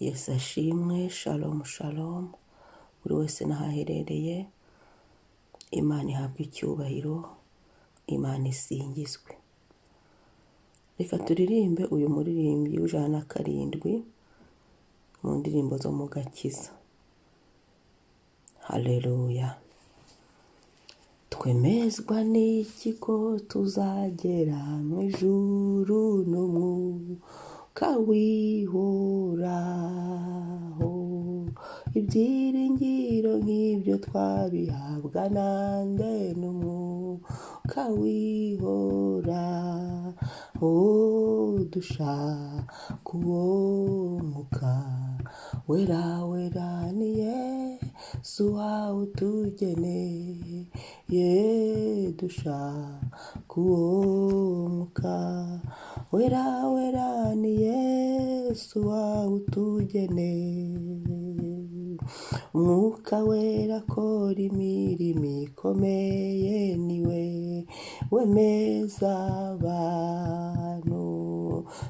Yesu ashimwe. Shalom shalom. Buri wese nahaherereye, Imana ihabwe icyubahiro, Imana isingizwe. Reka turirimbe uyu muririmbyi w'107 mu ndirimbo zo mu gakiza. Haleluya. Twemezwa n'iki ko tuzagera mu ijuru n'umwuka wihoraho, ibyiringiro nk'ibyo twabihabwa nande n'umwuka wihoraho, dushaka uwo Mwuka Wera wera ni Yesu wawutugeneye, dushaka uwo Mwuka Wera wera ni Yesu wawutugeneye. Mwuka Wera akora imirimo ikomeye, niwe wemeza abantu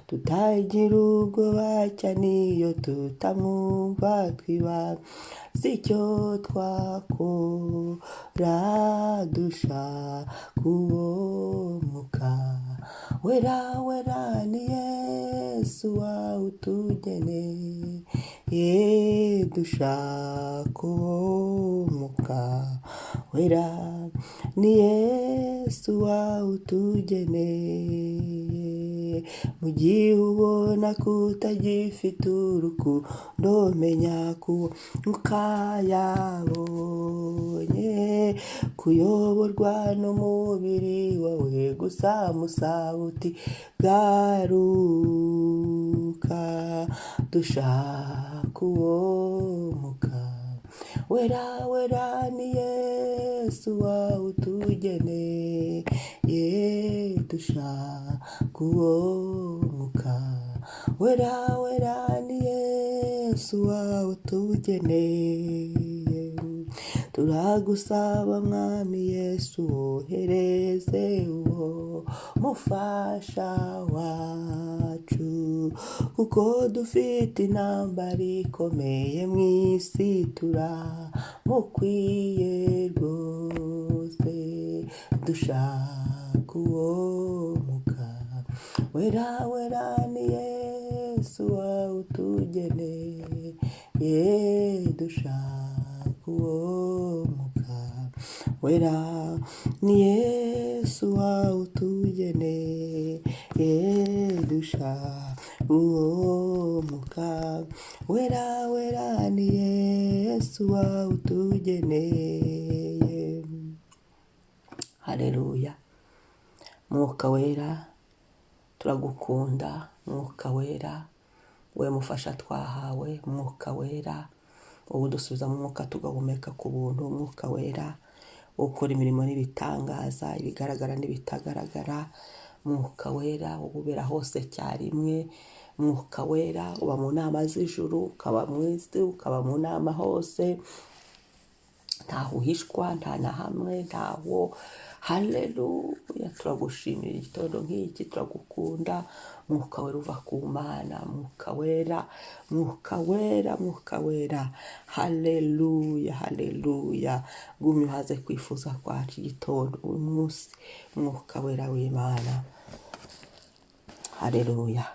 tutagira ubwoba cyane iyo tutamwumva, twibaza icyo twakora, dushaka uwo Mwuka Wera wera ni Yesu wawutugeneye, dushaka uwo Mwuka Wera ni Yesu wawutugeneye. Mu gihe ubona kutagifite urukundo, menya ko Mwuka yabonye kuyoborwa n'umubiri wawe gusa, musaba uti garuka, dushaka uwo Mwuka Wera wera ni Yesu wawutugeneye, dushaka uwo Mwuka Wera wera ni Yesu wawutugeneye. Turagusaba Mwami Yesu, wohereze uwo mufasha wacu, kuko dufite intambara ikomeye mu isi, turamukwiye rwose, dushaka uwo Mwuka Wera wera ni Yesu wawutugeneye, dushaka uwo Mwuka Wera ni Yesu wawutugeneye, dushaka uwo Mwuka Wera wera ni Yesu wawutugeneye. Haleluya. Mwuka Wera turagukunda, Mwuka Wera we mufasha twahawe, Mwuka Wera ubu dusubiza mu mwuka tugahumeka ku buntu, Mwuka Wera ukora imirimo n'ibitangaza, ibigaragara n'ibitagaragara, Mwuka Wera ubera hose cyarimwe, Mwuka Wera uba mu nama z'ijuru, ukaba mu isi, ukaba mu nama hose, ntaho uhishwa, nta na hamwe, ntaho. Haleluya. Turagushimira igitondo nk'iki, turagukunda Mwuka Wera uva ku Mana, Mwuka Wera, Mwuka Wera, Mwuka Wera. Haleluya, haleluya. Gumya uhaze kwifuza kwacu igitondo uyu munsi, Mwuka Wera w'Imana. Haleluya.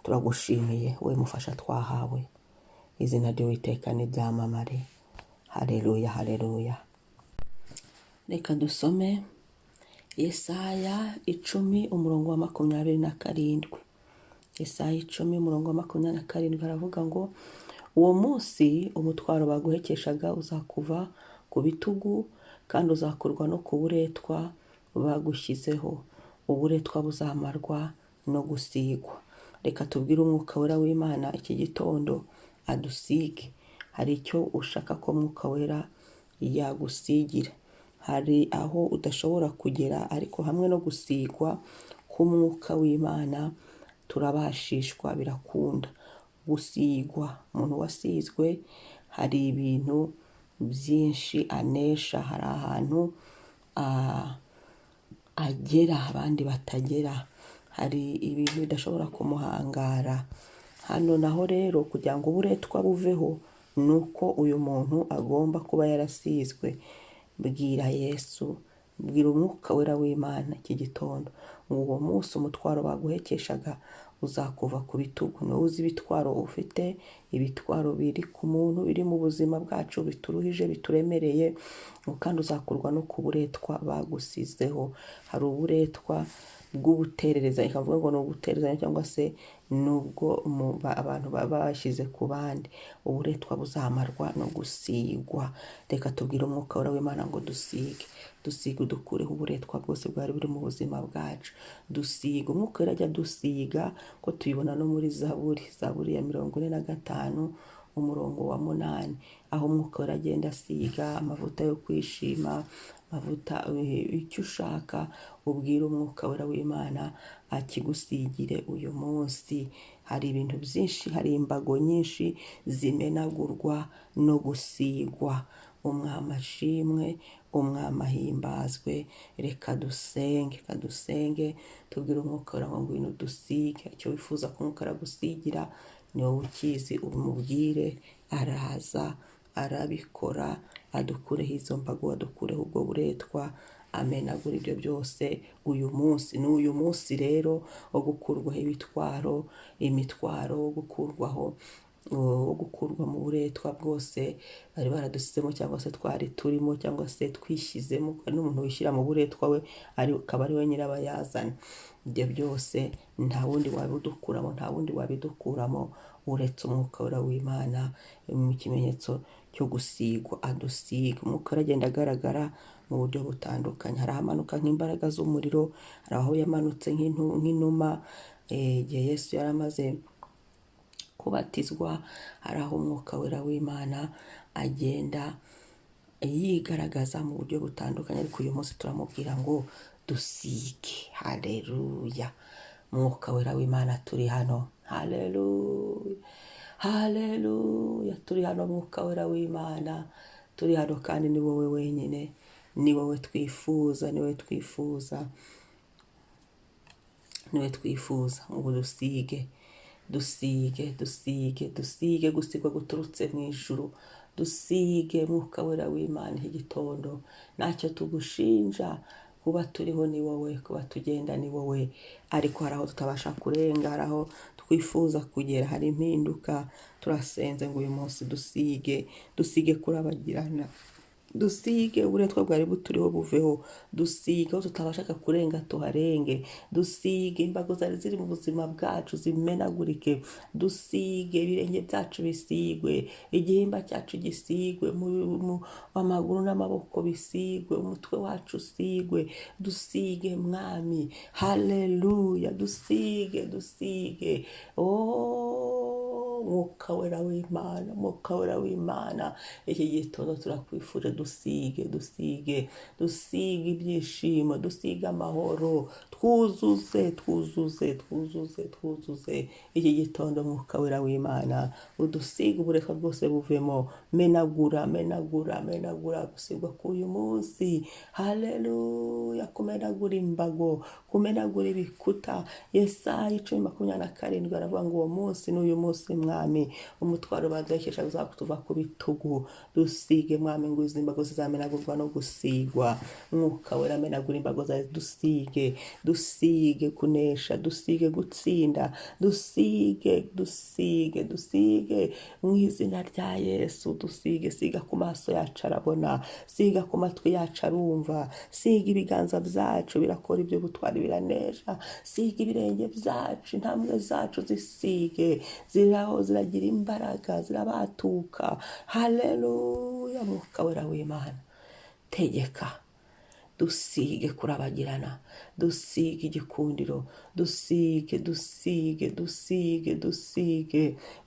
Turagushimiye we mufasha twahawe, izina ry'Uwiteka niryamamare. Haleluya, haleluya. Reka dusome Yesaya 10:27. Yesaya 10:27 haravuga ngo, uwo munsi umutwaro baguhekeshaga uzakuva ku bitugu, kandi uzakurwa no ku buretwa bagushyizeho, uburetwa buzamarwa no gusīgwa. Reka tubwire Umwuka Wera w'Imana iki gitondo adusige. Hari icyo ushaka ko Mwuka Wera yagusigira, hari aho udashobora kugera, ariko hamwe no gusīgwa k'Umwuka w'Imana turabashishwa, birakunda. Gusīgwa, umuntu wasizwe hari ibintu byinshi anesha, hari ahantu agera abandi batagera, hari ibintu bidashobora kumuhangara, hano naho rero kugira ngo uburetwa buveho nuko uyu muntu agomba kuba yarasizwe. Bwira Yesu, bwira Umwuka Wera w'Imana iki gitondo ngo uwo munsi umutwaro baguhekeshaga uzakuva ku bitugu. Niwe uzi ibitwaro ufite, ibitwaro biri ku muntu, biri mu buzima bwacu, bituruhije, bituremereye, kandi uzakurwa no ku buretwa bagushyizeho. Hari uburetwa bw'ubuterereza, ikavuga ngo ni uguterezanya cyangwa se nubwo abantu baba bashyize ku bandi. Uburetwa buzamarwa no gusīgwa. Reka tubwire Umwuka Wera w'Imana ngo dusige udukureho uburetwa bwose bwari buri mu buzima bwacu. Dusige, Umwuka Wera ajya dusiga, ko tubibona no muri Zaburi ya 45 umurongo wa 8, aho Umwuka Wera agenda asiga amavuta yo kwishima, amavuta icyo ushaka ubwira Umwuka Wera w'Imana akigusigire uyu munsi. Hari ibintu byinshi, hari imbago nyinshi zimenagurwa no gusīgwa. Umwami ashimwe, umwami ahimbazwe. Reka dusenge tubwire Umwuka Wera ngo ngwino dusige. Icyo wifuza ko Umwuka aragusigira ni wowe ukizi, umubwire, araza arabikora, adukureho izo mbago, adukureho ubwo buretwa, amenagura ibyo byose uyu munsi. Ni uyu munsi rero wo gukurwaho imitwaro, wo gukurwa mu buretwa bwose bari baradusizemo, cyangwa se twari turimo, cyangwa se twishyizemo. N'umuntu wishyira mu buretwa we akaba ari we nyirabayazana. Ibyo byose nta wundi wabidukuramo, nta wundi wabidukuramo uretse Umwuka Wera w'Imana. Mu kimenyetso cyo gusīgwa adusiga. Umwuka Wera agenda agaragara mu buryo butandukanye. Hari ahamanuka nk'imbaraga z'umuriro, hari aho yamanutse nk'inuma igihe Yesu yari amaze kubatizwa. Hari aho Umwuka Wera w'Imana agenda yigaragaza mu buryo butandukanye, ariko uyu munsi turamubwira ngo dusige. Haleluya! Umwuka Wera w'Imana turi hano. Haleluya! Turi hano Umwuka Wera w'Imana, turi hano, kandi ni wowe wenyine, ni wowe twifuza, ni wowe twifuza ngo dusige, gusigwa guturutse mu ijuru. Dusige Mwuka Wera w'Imana iki gitondo. Ntacyo tugushinja, kuba turiho ni wowe, kuba tugenda ni wowe, ariko hari aho tutabasha kurenga, hari aho twifuza kugera, hari impinduka. Turasenze ngo uyu munsi dusige kurabagirana, dusige uburetwa bwari buturiho buveho, dusige aho tutabashaka kurenga tuharenge, dusige imbago zari ziri mu buzima bwacu zimenagurike, dusige ibirenge byacu bisigwe, igihimba cyacu gisigwe, amaguru n'amaboko bisigwe, umutwe wacu usigwe. Dusige Mwami. Haleluya! Dusige. Mwuka Wera w'Imana, Mwuka Wera w'Imana, iki gitondo turakwifuje dusige ibyishimo, dusige amahoro, twuzuze iki gitondo. Mwuka Wera w'Imana udusige uburetwa bwose buvemo, menagura gusigwa k'uyu munsi. Haleluya! Kumenagura imbago, kumenagura ibikuta. Yesaya 10:27 aravuga ngo uwo munsi n'uyu munsi Mwami, umutwaro baguhekeshaga uzakuva ku bitugu. Dusige Mwami, ngo izi mbago zizamenagurwa no gusīgwa. Mwuka Wera amenagura imbago zawe, dusige kunesha, dusige gutsinda, dusige mu izina rya Yesu. Siga ku maso yacu arabona, siga ku matwi yacu arumva, siga ibiganza byacu birakora ibyo butwari biranesha, siga ibirenge byacu, intambwe zacu zisige, ziragira imbaraga, zirabatuka. Haleluya! Mwuka Wera w'Imana tegeka, dusige kurabagirana, dusige igikundiro, dusige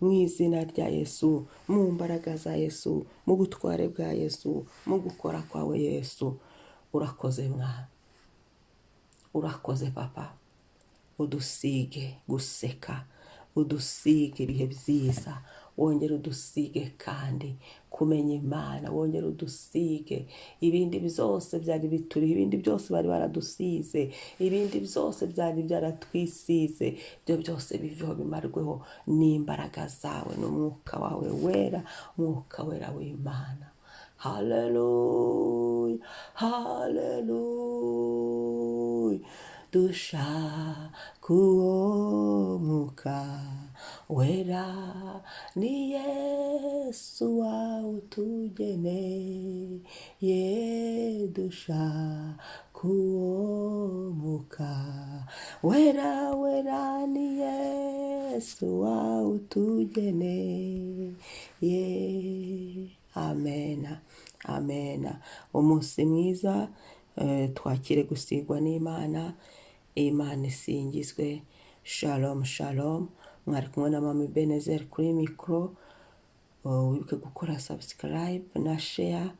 mu izina rya Yesu, mu mbaraga za Yesu, mu butware bwa Yesu, mu gukora kwawe Yesu. Urakoze Mwana, urakoze Papa. Udusige guseka, udusige ibihe byiza, wongere udusige kandi kumenya Imana, wongere udusige ibindi byose byari bituriho, ibindi byose bari baradusize, ibindi byose byari byaratwisize, ibyo byose biveho bimarweho n'imbaraga zawe n'umwuka wawe wera, umwuka wera w'Imana. Haleluya, haleluya. Dushaka uwo mwuka wera, ni Yesu wawutugeneye. Dushaka uwo mwuka wera, wera, ni Yesu wawutugeneye. Amena, amena. Umunsi mwiza, twakire gusigwa n'Imana. Imana isingizwe. Shalom, shalom. Mwari kumwe na Mama Ebenezer kuri mikoro. Wibuke gukora subscribe na share